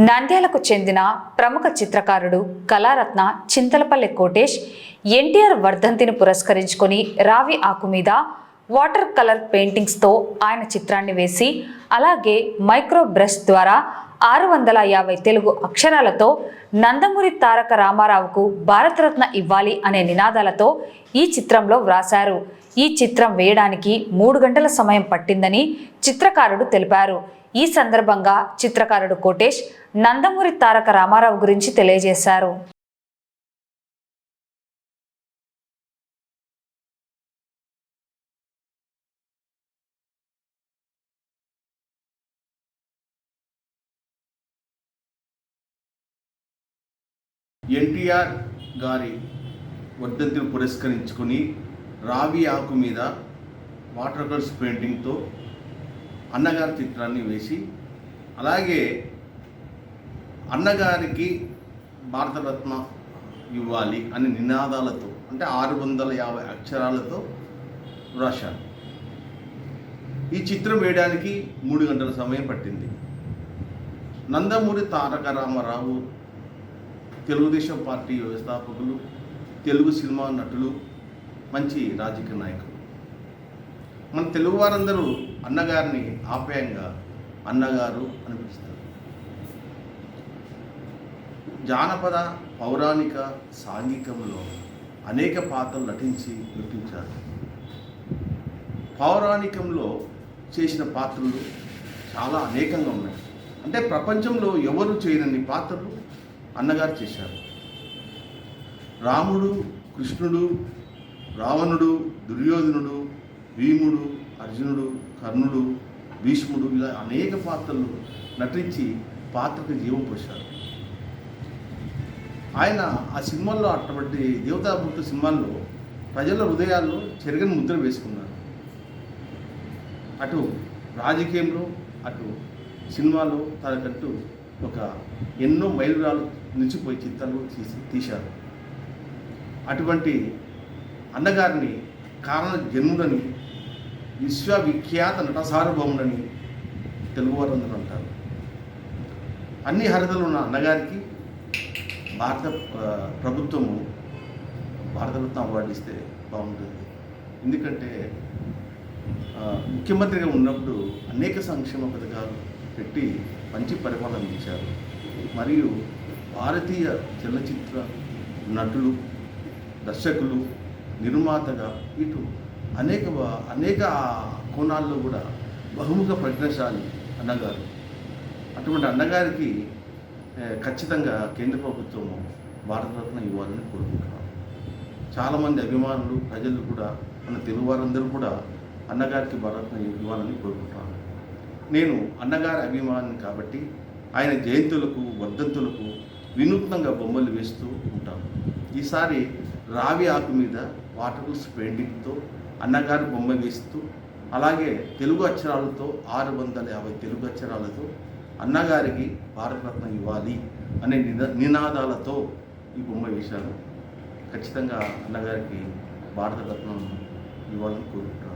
నంద్యాలకు చెందిన ప్రముఖ చిత్రకారుడు కళారత్న చింతలపల్లి కోటేష్ ఎన్టీఆర్ వర్ధంతిని పురస్కరించుకొని రావి ఆకు మీద వాటర్ కలర్ పెయింటింగ్స్తో ఆయన చిత్రాన్ని వేసి అలాగే మైక్రో బ్రష్ ద్వారా 650 తెలుగు అక్షరాలతో నందమూరి తారక రామారావుకు భారతరత్న ఇవ్వాలి అనే నినాదాలతో ఈ చిత్రంలో వ్రాశారు. ఈ చిత్రం వేయడానికి 3 గంటల సమయం పట్టిందని చిత్రకారుడు తెలిపారు. ఈ సందర్భంగా చిత్రకారుడు కోటేష్ నందమూరి తారక రామారావు గురించి తెలియజేశారు. ఎన్టీఆర్ గారి వర్ధంతిని పురస్కరించుకొని రావి ఆకు మీద వాటర్ కలర్స్ పెయింటింగ్తో అన్నగారి చిత్రాన్ని వేసి అలాగే అన్నగారికి భారతరత్న ఇవ్వాలి అనే నినాదాలతో అంటే 650 అక్షరాలతో రాశాను. ఈ చిత్రం వేయడానికి 3 గంటల సమయం పట్టింది. నందమూరి తారక రామారావు తెలుగుదేశం పార్టీ వ్యవస్థాపకులు, తెలుగు సినిమా నటులు, మంచి రాజకీయ నాయకులు. మన తెలుగు వారందరూ అన్నగారిని ఆప్యాయంగా అన్నగారు అని పిలుస్తారు. జానపద, పౌరాణిక, సాంఘికంలో అనేక పాత్రలు నటించి మెప్పించారు. పౌరాణికంలో చేసిన పాత్రలు చాలా అనేకంగా ఉన్నాయి. అంటే ప్రపంచంలో ఎవరు చేయనన్ని పాత్రలు అన్నగారు చేశారు. రాముడు, కృష్ణుడు, రావణుడు, దుర్యోధనుడు, భీముడు, అర్జునుడు, కర్ణుడు, భీష్ముడు ఇలా అనేక పాత్రలు నటించి పాత్రకు జీవం పోశారు. ఆయన ఆ సినిమాల్లో అటువంటి దేవతాభక్తి సినిమాల్లో ప్రజల హృదయాల్లో చెరగని ముద్ర వేసుకున్నారు. అటు రాజకీయంలో అటు సినిమాలో తనకంటూ ఒక ఎన్నో మైలురాలు నిలిచిపోయి చిత్రాలు తీశారు. అటువంటి అన్నగారిని కారణ జన్ముడని, విశ్వవిఖ్యాత నట సార్వభౌముడని తెలుగువారందరూ అంటారు. అన్ని అర్హతలు ఉన్న అన్నగారికి భారత ప్రభుత్వము భారతరత్న అవార్డు ఇస్తే బాగుంటుంది. ఎందుకంటే ముఖ్యమంత్రిగా ఉన్నప్పుడు అనేక సంక్షేమ పథకాలు పెట్టి మంచి పరిపాలన అందించారు. మరియు భారతీయ చలనచిత్ర నటులు, దర్శకులు, నిర్మాతగా ఇటు అనేక కోణాల్లో కూడా బహుముఖ ప్రజ్ఞాశాలి అన్నగారు. అటువంటి అన్నగారికి ఖచ్చితంగా కేంద్ర ప్రభుత్వము భారతరత్న ఇవ్వాలని కోరుకుంటున్నాను. చాలామంది అభిమానులు, ప్రజలు కూడా, మన తెలుగు వారందరూ కూడా అన్నగారికి భారతరత్న ఇవ్వాలని కోరుకుంటున్నాను. నేను అన్నగారి అభిమాని కాబట్టి ఆయన జయంతులకు, వర్ధంతులకు వినూత్నంగా బొమ్మలు వేస్తూ ఉంటాను. ఈసారి రావి ఆకు మీద వాటర్ కలర్స్ పెయింటింగ్తో అన్నగారి బొమ్మ వేస్తూ అలాగే తెలుగు అక్షరాలతో 650 తెలుగు అక్షరాలతో అన్నగారికి భారతరత్న ఇవ్వాలి అనే నినాదాలతో ఈ బొమ్మ వేశాను. ఖచ్చితంగా అన్నగారికి భారతరత్నం ఇవ్వాలని కోరుకుంటున్నాను.